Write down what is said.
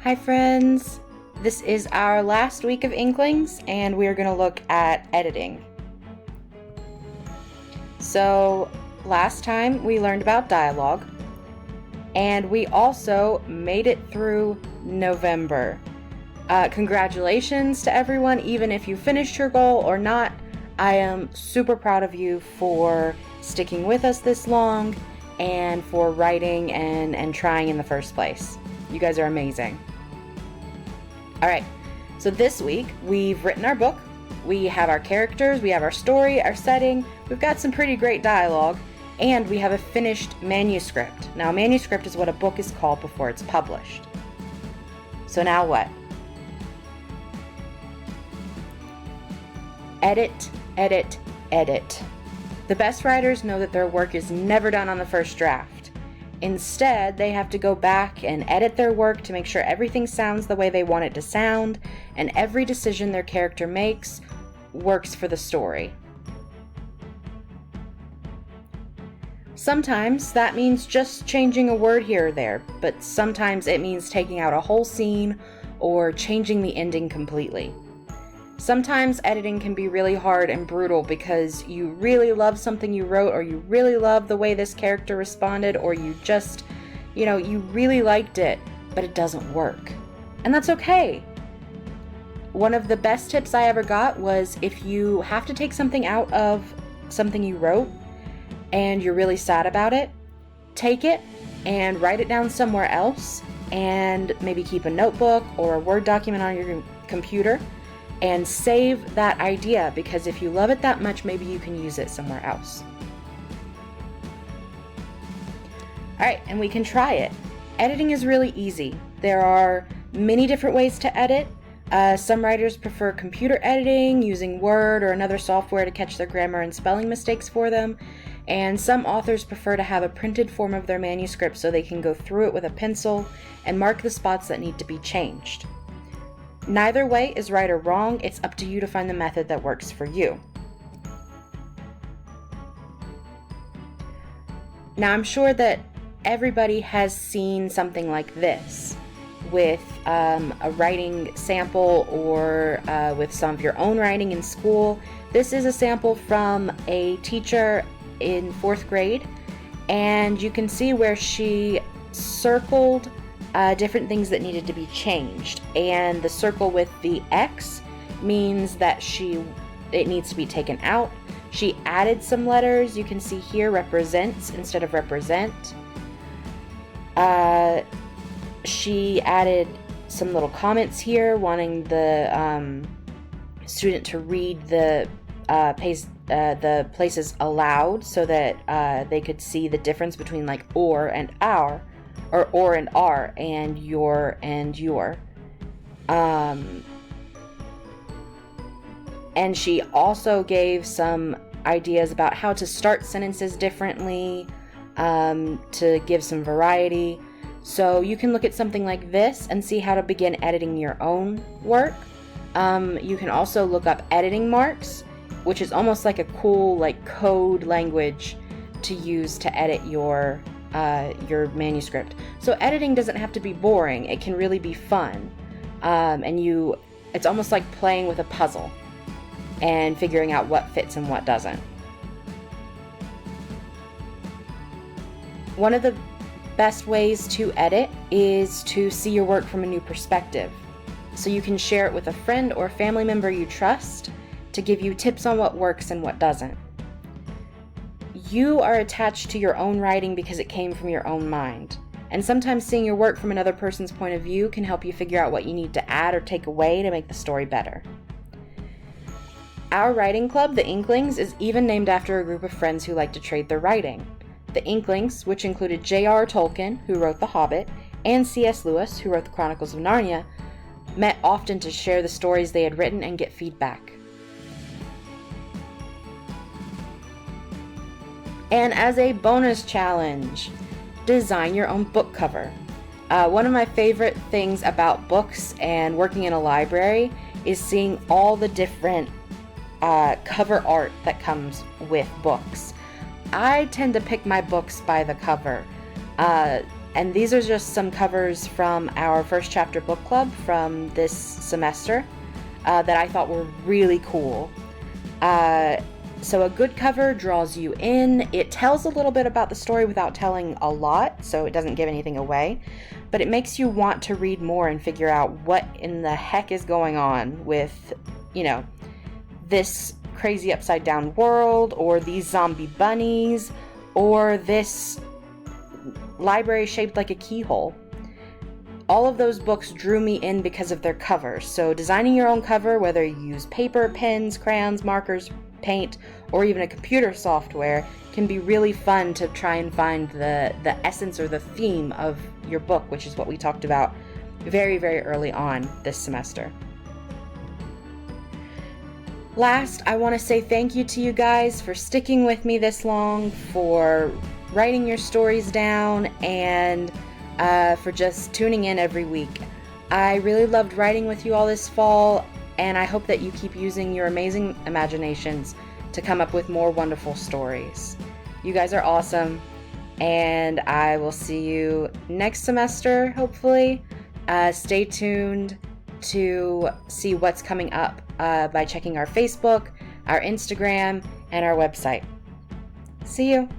Hi friends! This is our last week of Inklings and we are going to look at editing. So last time we learned about dialogue and we also made it through November. Congratulations to everyone, even if you finished your goal or not. I am super proud of you for sticking with us this long and for writing and trying in the first place. You guys are amazing. Alright, so this week we've written our book, we have our characters, we have our story, our setting, we've got some pretty great dialogue, and we have a finished manuscript. Now, a manuscript is what a book is called before it's published. So now what? Edit, edit, edit. The best writers know that their work is never done on the first draft. Instead, they have to go back and edit their work to make sure everything sounds the way they want it to sound, and every decision their character makes works for the story. Sometimes that means just changing a word here or there, but sometimes it means taking out a whole scene or changing the ending completely. Sometimes editing can be really hard and brutal because you really love something you wrote, or you really love the way this character responded, or you just, you really liked it, but it doesn't work. And that's okay. One of the best tips I ever got was, if you have to take something out of something you wrote and you're really sad about it, take it and write it down somewhere else, and maybe keep a notebook or a Word document on your computer and save that idea, because if you love it that much, maybe you can use it somewhere else. Alright, and we can try it. Editing is really easy. There are many different ways to edit. Some writers prefer computer editing, using Word or another software to catch their grammar and spelling mistakes for them. And some authors prefer to have a printed form of their manuscript so they can go through it with a pencil and mark the spots that need to be changed. Neither way is right or wrong. It's up to you to find the method that works for you. Now, I'm sure that everybody has seen something like this with a writing sample, or with some of your own writing in school. This is a sample from a teacher in 4th grade, and you can see where she circled different things that needed to be changed, and the circle with the X means that it needs to be taken out. She added some letters. You can see here represents instead of represent. She added some little comments here, wanting the student to read the places aloud so that they could see the difference between like or and our, or and are, and your and your. And she also gave some ideas about how to start sentences differently, to give some variety. So you can look at something like this and see how to begin editing your own work. You can also look up editing marks, which is almost like a cool code language to use to edit your manuscript. So editing doesn't have to be boring. It can really be fun. It's almost like playing with a puzzle and figuring out what fits and what doesn't. One of the best ways to edit is to see your work from a new perspective. So you can share it with a friend or family member you trust to give you tips on what works and what doesn't. You are attached to your own writing because it came from your own mind. And sometimes seeing your work from another person's point of view can help you figure out what you need to add or take away to make the story better. Our writing club, the Inklings, is even named after a group of friends who like to trade their writing. The Inklings, which included J.R. Tolkien, who wrote The Hobbit, and C.S. Lewis, who wrote the Chronicles of Narnia, met often to share the stories they had written and get feedback. And as a bonus challenge, design your own book cover. One of my favorite things about books and working in a library is seeing all the different cover art that comes with books. I tend to pick my books by the cover. And these are just some covers from our first chapter book club from this semester that I thought were really cool. So a good cover draws you in. It tells a little bit about the story without telling a lot, so it doesn't give anything away. But it makes you want to read more and figure out what in the heck is going on with, this crazy upside down world, or these zombie bunnies, or this library shaped like a keyhole. All of those books drew me in because of their covers. So designing your own cover, whether you use paper, pens, crayons, markers, paint, or even a computer software, can be really fun to try and find the essence or the theme of your book, which is what we talked about very, very early on this semester. Last, I want to say thank you to you guys for sticking with me this long, for writing your stories down, and for just tuning in every week. I really loved writing with you all this fall, and I hope that you keep using your amazing imaginations to come up with more wonderful stories. You guys are awesome, and I will see you next semester, hopefully. Stay tuned to see what's coming up by checking our Facebook, our Instagram, and our website. See you!